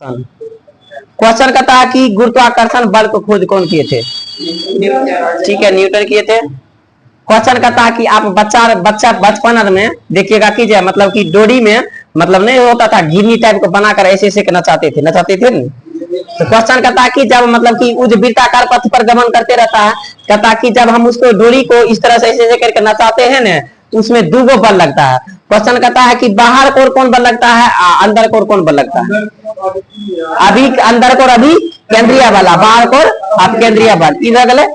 Question कहता है कि गुरुत्वाकर्षण बल को खोज कौन किए थे? ठीक है, न्यूटन किए थे। क्वेश्चन कहता है कि आप बच्चा बचपन में देखिएगा कि मतलब कि डोरी में मतलब नहीं होता था, गिरनी टाइप को बनाकर ऐसे ऐसे नचाते थे ना। तो क्वेश्चन कहता है कि जब मतलब कि उस वृत्ताकार पथ पर गमन करते रहता है, कहता है कि जब हम उसको डोरी को इस तरह से ऐसे ऐसे करके नचाते हैं ना, तो उसमें दो बल लगता है। क्वेश्चन कहता है कि बाहर को कौन बल लगता है, अंदर को कौन बल लगता है? अभी अंदर को अभी केंद्रीय बल, बाहर को आप केंद्रीय बल। इधर गले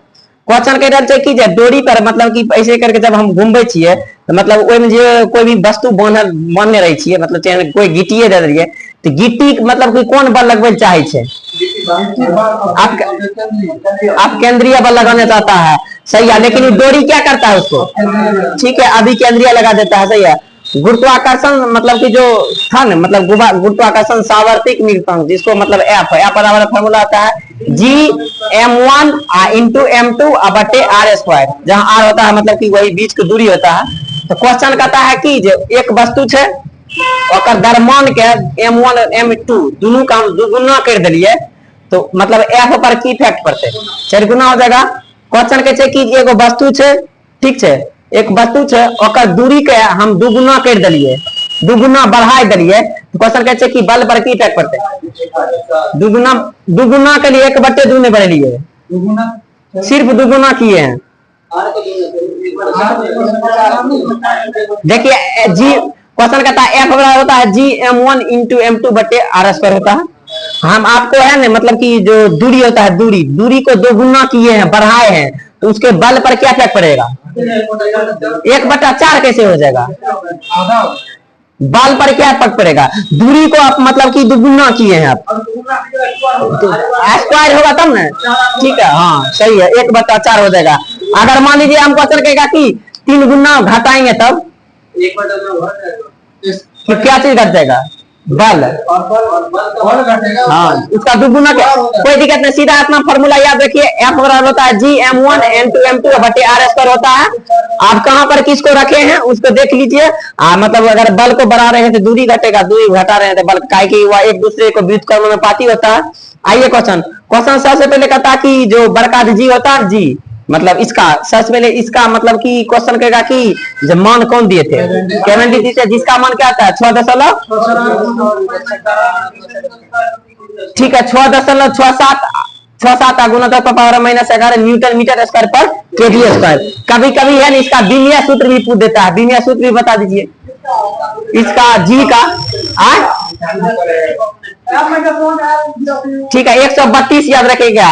क्वेश्चन कह रहा कि डोरी पर मतलब कि ऐसे करके जब हम घूमबे छिए तो मतलब ओइमे जे कोई भी वस्तु बांधने रही छिए, मतलब चाहे कोई गिट्टिए दे रही है तो गिट्टी मतलब कि कौन बल लगवे चाहे छे? आप केंद्रीय बल लगाना चाहता है, सही है, लेकिन डोरी क्या करता है उसको? ठीक है, अभी केंद्रीय लगा देता है, सही है। गुरुत्वाकर्षण मतलब कि जो था ना, मतलब गुरुत्वाकर्षण सावर्तिक नियतांक, जिसको मतलब एफ है, एफ बराबर फॉर्मूला आता है G(m1) * m2 / r², जहां r होता है मतलब कि वही बीच की दूरी होता है। तो क्वेश्चन कहता है कि जो एक वस्तु है ओकर द्रव्यमान के m1 और m2 दोनों का हम दुगुना कर दिलिए तो मतलब एफ पर की इफेक्ट पड़ते? 4 गुना हो जाएगा। क्वेश्चन कहते कि एगो वस्तु है, ठीक है, एक वस्तु है ओकर दूरी के हम दुगुना कर दिलिए, दुगुना बढ़ा दिलिए, तो क्वेश्चन कहते कि बल पर की इफेक्ट पड़ते? दुगुना के लिए 1/2 में बढ़ लिए, सिर्फ दुगुना किए हैं। देखिए जी, क्वेश्चन कहता है एफ बराबर होता है G(m1) * m2 / r² होता है। हम आपको है ना मतलब कि जो दूरी होता है, दूरी को दोगुना किए हैं, बढ़ाए हैं, तो उसके बल पर क्या इफेक्ट पड़ेगा? 1/4 कैसे हो जाएगा? बल पर क्या इफेक्ट पड़ेगा? दूरी को आप मतलब कि दुगुना किए हैं आप, तो स्क्वायर होगा तब ना, ठीक है, हाँ सही है, 1/4 हो जाएगा। अगर मान लीजिए हम क्वेश्चन कहेगा कि 3 गुना घटाएंगे तब तो क्या चीज घट जाएगा? बल। हाँ, उसका दुगुना क्या, कोई दिक्कत नहीं, सीधा अपना फॉर्मूला याद रखिए, एफ बराबर होता है G(m1) * m2 / r² होता है। आप कहां पर किसको रखे हैं उसको देख लीजिए। मतलब अगर बल को बढ़ा रहे हैं तो दूरी घटेगा, दूरी घटा रहे हैं तो बल, काहे कि वह एक दूसरे को व्युत्क्रमानुपाती होता है। आइए क्वेश्चन सबसे पहले कहता है कि जो बड़का जी होता है, जी मतलब इसका सबसे पहले इसका मतलब कि क्वेश्चन कहेगा कि जब मान कौन दिए थे? केवेंडिश दी थे, जिसका मान क्या आता है 6 ठीक है, 6.67 गुना 10⁻⁻11 न्यूटन मीटर स्क्वायर पर केजी स्क्वायर। कभी कभी है ना इसका बीमीय सूत्र भी पूछ देता है, बीमीय सूत्र भी बता दीजिए इसका जी का। ठीक है, 132 याद रखेगा,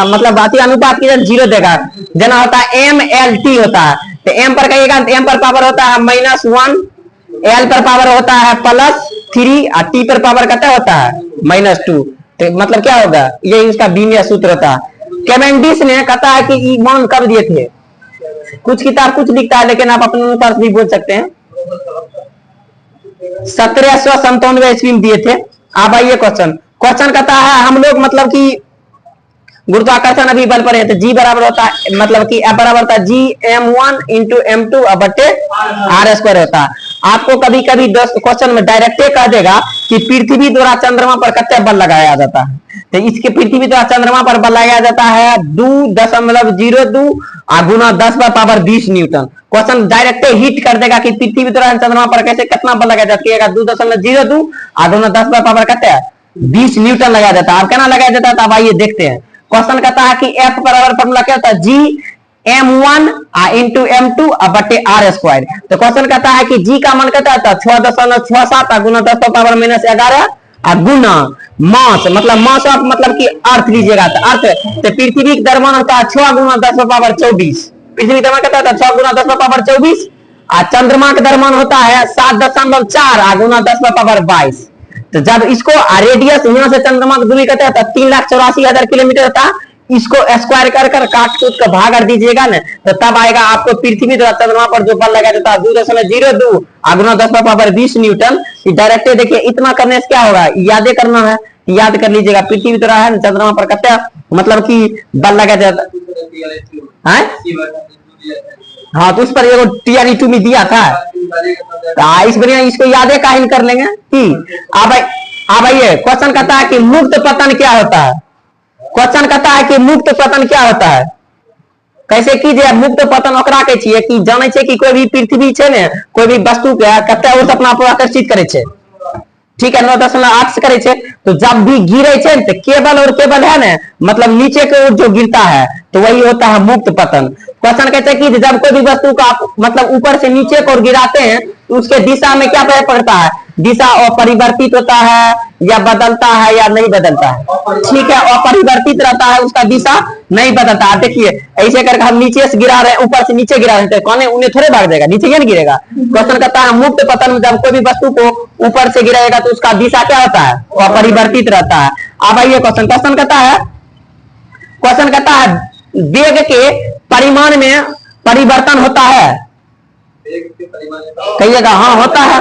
मतलब बाती अनुपात की 0 देगा, जना होता है MLT होता है, तो M पर कहिएगा, M पर पावर होता है -1, L पर पावर होता है +3 और T पर पावर कितना होता है -2, तो मतलब क्या होगा, ये इसका बीमीय सूत्र होता है। केवेंडिश ने कहता है कि ये मान कब दिए थे? कुछ किताब कुछ लिखता है, लेकिन आप अपने अनुसार भी बोल सकते हैं। 1797 ईस्वी में दिए थे। अब आइए क्वेश्चन कहता है हम लोग मतलब कि गुरुत्वाकर्षण अभी बल पर है, तो जी बराबर होता है मतलब कि एफ बराबर होता है G(m1) * m2 / r² होता है। आपको कभी कभी क्वेश्चन में डायरेक्ट कह देगा कि पृथ्वी द्वारा चंद्रमा पर कितना बल लगाया जाता है, तो इसके पृथ्वी द्वारा चंद्रमा पर बल लगाया जाता है 2.02 गुना 10⁻20 न्यूटन। क्वेश्चन डायरेक्ट हिट कर देगा कि पृथ्वी द्वारा चंद्रमा पर कैसे कितना बल लगाया जाता है, 2.02 गुना 10⁻20 न्यूटन लगाया जाता है। अब क्या लगाया जाता है, अब आइए देखते हैं। क्वेश्चन कहता है कि एफ बराबर फॉर्मूला क्या होता है G(m1) * m2 / r²। तो क्वेश्चन कहता है कि जी का मान कितना था 6.67 गुना 10⁻⁻11 गुना मास, मतलब मास ऑफ मतलब कि अर्थ लीजिएगा, तो अर्थ तो पृथ्वी का द्रव्यमान होता है 6 गुना 10⁻24, पृथ्वी द्रव्यमान कितना था 6 गुना 10⁻24 और चंद्रमा का द्रव्यमान होता है 7.4 गुना 10⁻22। तो जब इसको रेडियस यहाँ से चंद्रमा की दूरी कहते हैं 3,84,000 किलोमीटर था, इसको स्क्वायर कर काट कूट कर भाग कर दीजिएगा ना, तो तब आएगा आपको पृथ्वी द्वारा चंद्रमा पर जो बल लगाया जाता है 2.02 गुना 10⁻20 न्यूटन। डायरेक्ट देखिए, इतना करने से क्या होगा, यादें करना है, याद कर लीजिएगा। पृथ्वी द्वारा है चंद्रमा पर कितना मतलब कि बल लगाया जाता है, हाँ, तो उस पर एगो TRE2 में दिया था, इस बढ़िया इसको यादें काहिन कर लेंगे कि अब अब आइए क्वेश्चन कहता है कि मुक्त पतन क्या होता है। क्वेश्चन कहता है कि मुक्त पतन क्या होता है, कैसे कीजिए। मुक्त पतन ओकरा के छिए कि जाने छे कि कोई भी पृथ्वी छे ने, कोई भी वस्तु के कते ओर से अपना पर आकर्षित करे छे, ठीक है, 9.8 से करे छे। तो जब भी गिरे छे तो केबल और केबल है ना, मतलब नीचे की ओर जो गिरता है तो वही होता है मुक्त पतन। क्वेश्चन कहते हैं कि जब कोई भी वस्तु का मतलब ऊपर से नीचे को गिराते हैं तो उसके दिशा में क्या प्रभाव पड़ता है, दिशा अपरिवर्तित होता है या बदलता है या नहीं बदलता है, ठीक है, अपरिवर्तित रहता है, उसका दिशा नहीं बदलता है। देखिए ऐसे करके हम नीचे से गिरा रहे हैं, ऊपर से नीचे गिरा रहे हैं, कौन उन्हें थोड़े भाग देगा, नीचे नहीं गिरेगा। क्वेश्चन कहता है मुक्त पतन में जब कोई भी वस्तु को ऊपर से गिराएगा तो उसका दिशा क्या होता है, अपरिवर्तित रहता है। अब आइए क्वेश्चन कहता है वेग के परिमाण में परिवर्तन होता है, कहिएगा हाँ होता है।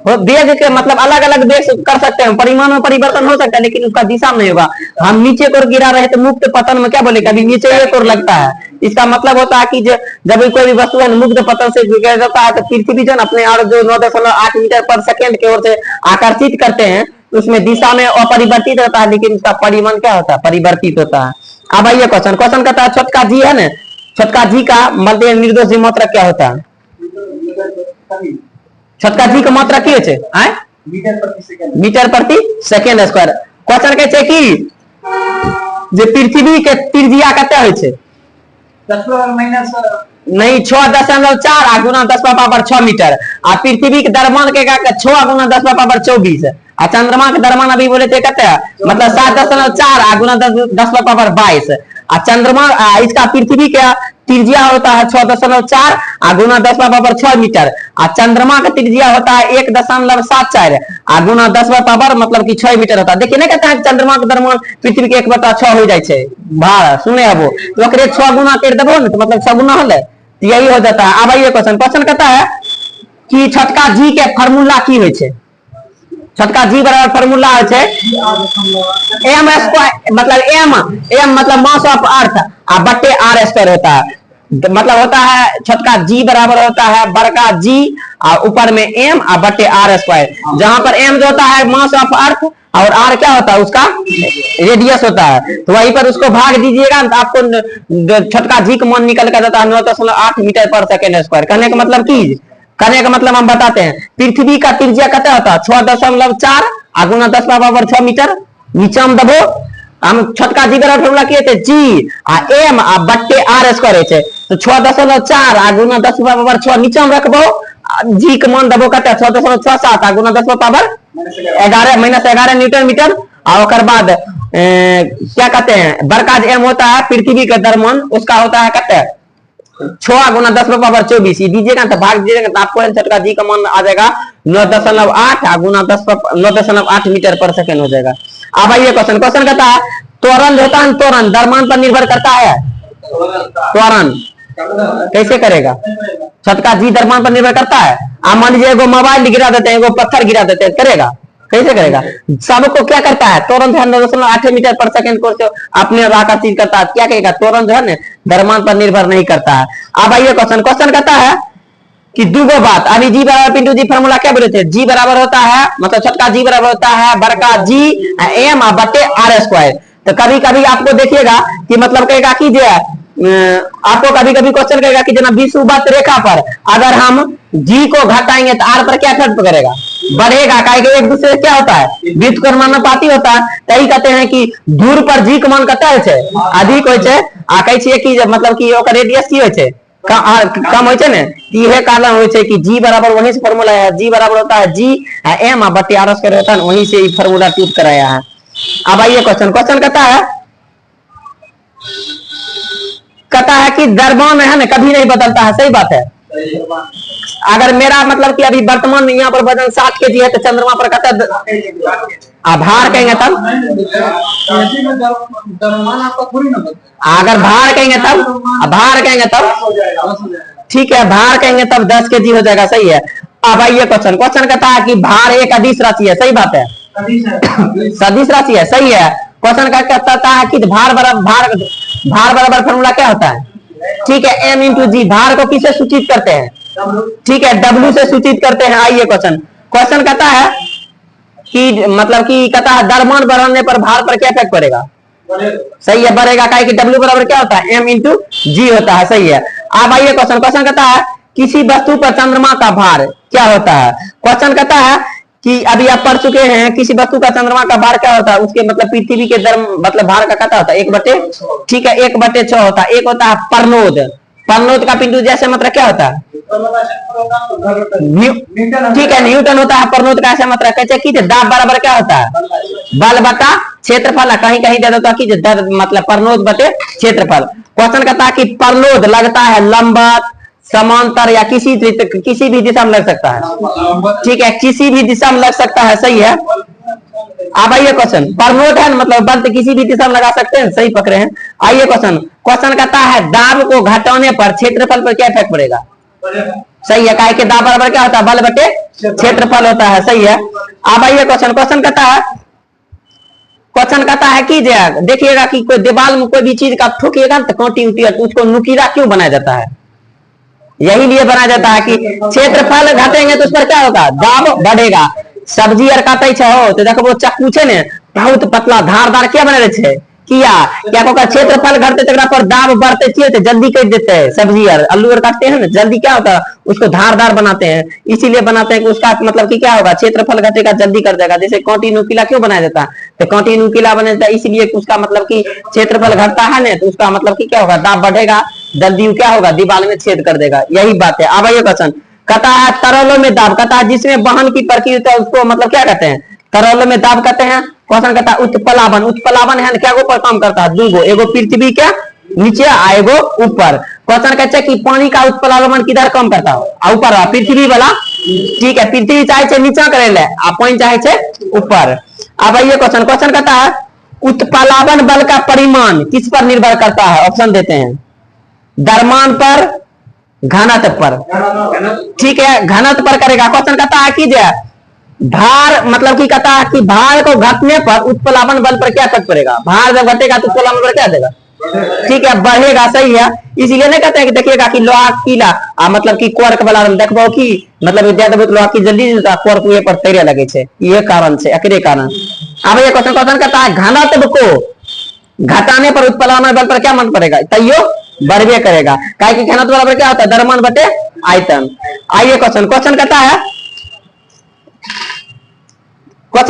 वेग के मतलब अलग अलग वेग कर सकते हैं, परिमाण में परिवर्तन हो सकता है लेकिन उसका दिशा में नहीं होगा। हम नीचे को गिरा रहे तो मुक्त पतन में क्या बोलेगा, अभी नीचे एक और लगता है, इसका मतलब होता है कि जब कोई भी वस्तु है मुक्त पतन से गिर जाता है तो पृथ्वी जन अपने और जो 9.8 मीटर पर सेकेंड की ओर से आकर्षित करते हैं, उसमें दिशा में अपरिवर्तित रहता है लेकिन उसका परिमाण क्या होता है, परिवर्तित होता है। अब आइए क्वेश्चन कहता है छोटका जी है ना, छोटका जी का मध्य निर्देश मात्रा क्या होता है, छोटका जी का मात्रा की होचे मीटर प्रति सेकेंड स्क्वायर। क्वेश्चन कहै छै कि जे पृथ्वी के त्रिज्या कते होय छै, नहीं 6.4 गुना 10⁻6 मीटर, आ पृथ्वी के द्रव्यमान के 6 गुना 10⁻24, आ चंद्रमा के द्रव्यमान अभी बोले थे कहते हैं मतलब 7.4 गुना 10⁻22, आ चंद्रमा इसका पृथ्वी का त्रिज्या होता है 6.4 गुना 10⁻6 मीटर, आ चंद्रमा का त्रिज्या होता है 1.74 गुना 10 मतलब कि 6 मीटर होता है। देखिए ना कहते हैं चंद्रमा के द्रव्यमान पृथ्वी के 1/6 हो जाए छे भार, सुने हबो तो ओकरे 6 गुना कर देबो ना तो मतलब 6 गुना होले, यही हो जाता है। अब आइए क्वेश्चन कहता है कि छोटका जी के फार्मूला की होय छे, छोटका जी बराबर फार्मूला है एम स्क्वायर, मतलब एम मतलब मास ऑफ अर्थ आ बटे आर स्क्वायर होता है, मतलब होता है छोटका जी बराबर होता है बड़का जी और ऊपर में एम आ बटे आर स्क्वायर, जहां पर एम जो होता है मास ऑफ अर्थ और आर क्या होता है उसका रेडियस होता है, तो वहीं पर उसको भाग दीजिएगा तो आपको छोटका जी का मान निकल कर जाता है 9.8 मीटर पर सेकेंड स्क्वायर। कहने का मतलब हम बताते हैं पृथ्वी का त्रिज्या कितना होता है 6.4 गुना 10⁻6 मीटर, नीचे हम दबो हम छोटका जी बराबर फॉर्मूला किए थे जी आ एम आ बट्टे आर स्क्वायर है तो 6.4 गुना 10⁻6 नीचे हम रखबो, जी के मान दबो कते 6.67 गुना 10⁻11 -11 न्यूटन मीटर, और ओकर बाद क्या कहते हैं बड़का एम होता है पृथ्वी का द्रव्यमान, उसका होता है कते 6 गुना 10⁻24, ये दीजिएगा तो भाग दीजिएगा तो आपको छोटका जी का मान आ जाएगा 9.8 गुना 9.8 मीटर पर सेकेंड हो जाएगा। अब आइए क्वेश्चन कहता है त्वरण होता है, त्वरण द्रव्यमान पर निर्भर करता है, त्वरण कैसे करेगा, छोटका जी द्रव्यमान पर निर्भर करता है। आप मान लीजिए एगो मोबाइल गिरा देते हैं, एगो पत्थर गिरा देते हैं, करेगा कैसे करेगा, सबको क्या करता है त्वरण 9.8 मीटर पर सेकेंड को अपने आकर्षित करता है, क्या कहेगा त्वरण जो है ना द्रव्यमान पर निर्भर नहीं करता है। अब आइए क्वेश्चन कहता है कि दूगो बात, अभी जी बराबर पिंटू जी फार्मूला क्या बोले थे, जी बराबर होता है मतलब छोटका जी बराबर होता है बड़का जी एम बटे आर स्क्वायर। तो कभी कभी आपको देखिएगा कि मतलब कहेगा कि जो आपको कभी कभी क्वेश्चन कहेगा कि जना विषुवत रेखा पर अगर हम जी को घटाएंगे तो आर पर क्या इफेक्ट करेगा, बढ़ेगा, कहेगा एक दूसरे से क्या होता है वृत्त के समानुपाती होता है, तही कहते हैं कि दूर पर जी के मान कते होय छै अधिक होय छै, आ कहै छियै कि मतलब कि ओकर रेडियस की होय छै कम होय छै ने, इहे कारण होय छै कि जी बराबर वहीं से फार्मूला है, जी बराबर होता है जी एम बटे आर स्क्वायर होता है, वहीं से ये फार्मूला ट्यूब कराया है। अब आइए क्वेश्चन कहता है कि द्रव्यमान है ना कभी नहीं बदलता है, सही बात है। अगर मेरा मतलब कि अभी वर्तमान में यहाँ पर वजन 7 kg है तो चंद्रमा पर कहता भार कहेंगे तब, अगर भार कहेंगे तब ठीक है, भार कहेंगे तब 10 kg हो जाएगा, सही है। अब आइए क्वेश्चन कहता है कि भार एक अदिश राशि है, सही बात है, सदिश राशि है, सही है। क्वेश्चन कहता है कि भार बराबर फार्मूला क्या होता है, ठीक है एम इंटू जी, भार को किससे सूचित करते हैं, ठीक है डब्ल्यू से सूचित करते हैं। आइए क्वेश्चन कहता है कि मतलब कि कहता है द्रव्यमान बढ़ने पर भार पर क्या इफेक्ट पड़ेगा? सही है, बढ़ेगा। क्या कि W बराबर क्या होता है? M इंटू जी होता है। सही है। अब आइए क्वेश्चन कहता है किसी वस्तु पर चंद्रमा का भार क्या होता है? क्वेश्चन कहता है कि अभी आप पढ़ चुके हैं किसी वस्तु का चंद्रमा का भार क्या होता है, उसके मतलब पृथ्वी के मतलब भार का कहता होता है 1/, ठीक है, 1/6 होता है। एक होता है परनोद, परनोद का पिंटू जैसे मतलब क्या होता है? ठीक है, न्यूटन होता है। परनोद का ऐसा मतलब कैसे की दाब बराबर क्या होता है? बल बटा क्षेत्रफल। कहीं कहीं दे देता कि मतलब परनोद बटे क्षेत्रफल। क्वेश्चन कहता है कि परनोद लगता है लंबवत, समांतर या किसी भी दिशा में लग सकता है। ठीक है, किसी भी दिशा में लग सकता है। सही है। अब आइए क्वेश्चन, परनोद है मतलब बल तो किसी भी दिशा में लगा सकते हैं। सही पकड़े हैं। आइए क्वेश्चन कहता है दाब को घटाने पर क्षेत्रफल पर क्या इफेक्ट पड़ेगा? सही है। काय के दाब बराबर क्या होता है? बल बटे क्षेत्रफल होता है। सही है। अब आइए क्वेश्चन कहता है कि देखिएगा कि कोई दीवार में कोई भी चीज का ठोकिएगा तो कांटी उठी उसको नुकीला क्यों बनाया जाता है? यही लिए बनाया जाता है कि क्षेत्रफल घटेंगे तो उस पर क्या होगा? दाब बढ़ेगा। सब्जी और काटे हो तो देखो वो चक्कू छे ने बहुत पतला धारदार क्या बने रहे किया क्या को क्षेत्रफल घटते तकरा पर दाब बढ़ते चाहिए तो जल्दी कर देते हैं। सब्जी और आलू और काटते हैं ना जल्दी क्या होता है उसको धारदार बनाते हैं। इसीलिए बनाते हैं कि उसका मतलब कि क्या होगा? क्षेत्रफल घटेगा, जल्दी कर देगा। जैसे कांटी नुकीला क्यों बनाया जाता है? तो कांटी नुकीला बना जाता है इसलिए उसका मतलब कि क्षेत्रफल घटता है ना तो उसका मतलब कि क्या होगा? दाब बढ़ेगा, जल्दी क्या होगा? दीवार में छेद कर देगा। यही बात है। अब ये क्वेश्चन कहता है तरलों में दाब, कहता है जिसमें वहन की प्रक्रिया है उसको मतलब क्या कहते हैं? तरलों में दाब कहते हैं। क्वेश्चन कहता है उत्प्लावन, उत्प्लावन है क्या पर काम करता है? दूगो, एगो पृथ्वी के नीचे एगो ऊपर। क्वेश्चन कहते हैं कि पानी का उत्प्लावन किधर कम करता है? ऊपर पृथ्वी वाला। ठीक है, पृथ्वी चाहे नीचा करे ले पानी चाहे ऊपर। अब ये क्वेश्चन कहता है उत्प्लावन बल का परिमाण किस पर निर्भर करता है? ऑप्शन देते हैं द्रव्यमान पर, घनत्व पर। ठीक है, घनत्व पर करेगा। क्वेश्चन कहता है कि भार मतलब कि कहता है कि भार को घटने पर उत्प्लावन बल पर क्या इफेक्ट पड़ेगा? भार जब घटेगा तो उत्प्लावन बल क्या देगा? ठीक है, बढ़ेगा। सही है। इसलिए नहीं कहते हैं कि देखिएगा कि लोहा कीला मतलब कि क्वार्क वाला देखबो कि मतलब विद्यार्थी लोहा की जल्दी क्वार्क ये पर तैरे लगे छे, ये कारण से एकरे कारण। अब ये क्वेश्चन कहता है घनत्व को घटाने पर उत्प्लावन बल पर क्या मन पड़ेगा? तैयो बढ़वे करेगा। काय कि घनत्व बराबर क्या होता है? द्रव्यमान बटे आयतन। आइए क्वेश्चन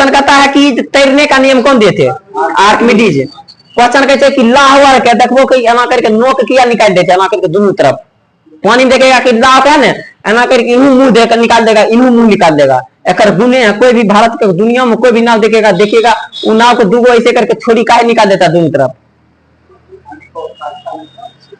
कहता है कि तैरने का नियम कौन दिए थे? आर्किमिडीज। क्वेश्चन कहते हैं कि लाहवर के देखबो कि एना करके नोक किया निकाल देते एना करके दोनों तरफ पानी में देखेगा कि लाह है ना एना करके इनू मुंह देकर निकाल देगा, इनू मुंह निकाल देगा। एकर गुने है कोई भी भारत के दुनिया में कोई भी नाव देखिएगा उ नाव को दूगो ऐसे करके छोड़ी काहे निकाल देता दोनों तरफ?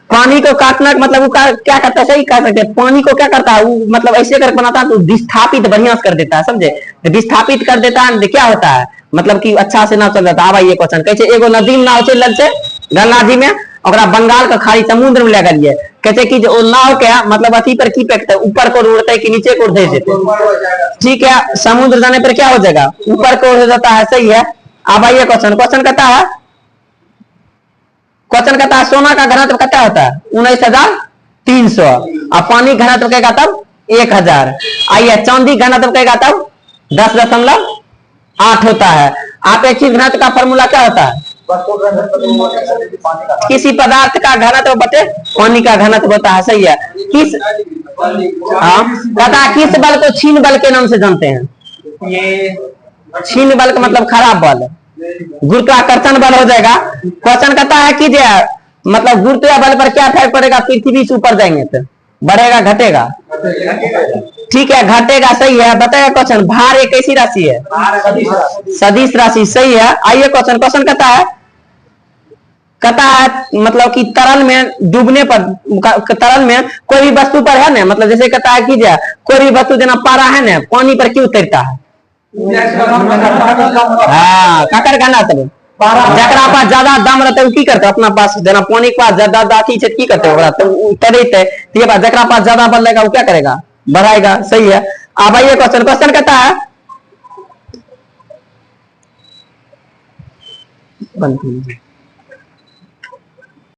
पानी को काटना मतलब वो क्या करता है? सही कह सकते हैं। पानी को क्या करता है वो मतलब ऐसे करके बनाता है तो विस्थापित बढ़िया कर देता है। समझे? विस्थापित कर देता है क्या होता है मतलब कि अच्छा से नाव चल जाता है। ये क्वेश्चन कैसे एगो नदी में नाव चल से गंगा जी में और बंगाल का खाड़ी समुद्र में लगा लिए कहते कि जो नाव के मतलब अथी पर की फेंकते हैं ऊपर को उड़ता है कि नीचे को उड़ देते? ठीक है, समुद्र जाने पर क्या हो जाएगा? ऊपर को उड़ जाता है। सही है। अब आइए क्वेश्चन कहता है सोना का घनत्व कितना होता है? 19,300। और पानी घनत्व कहेगा तब 1000। आइए चांदी घनत्व कहेगा तब 10.8 होता है। आप एक चीज घनत्व का फॉर्मूला क्या होता है? किसी पदार्थ का घनत्व बटे पानी का घनत्व होता है। सही है। कहता है किस बल को छीन बल के नाम से जानते हैं? छीन बल का मतलब खराब बल, गुरुत्वाकर्षण बल हो जाएगा। क्वेश्चन कहता है कि मतलब गुरुत्व बल पर क्या फर्क पड़ेगा? पृथ्वी से ऊपर जाएंगे तो बढ़ेगा घटेगा? ठीक है, घटेगा। सही है। बताएगा क्वेश्चन भार एक कैसी राशि है? सदिश राशि। सही है। आइए क्वेश्चन कहता है मतलब कि तरल में डूबने पर तरल में कोई भी वस्तु पर है ना मतलब जैसे कहता है कि कोई भी वस्तु देना पारा है ना पानी पर क्यों तैरता है? हाँ काकर गाना चलो जरा पास ज्यादा दाम रहते है की करते अपना पास देना पानी के पास ज्यादा दाती से की करते होगा तो तैरते तो ये बात जरा पास ज्यादा बल लेगा वो क्या करेगा? बढ़ाएगा। सही है। अब आइए क्वेश्चन कहता है बंद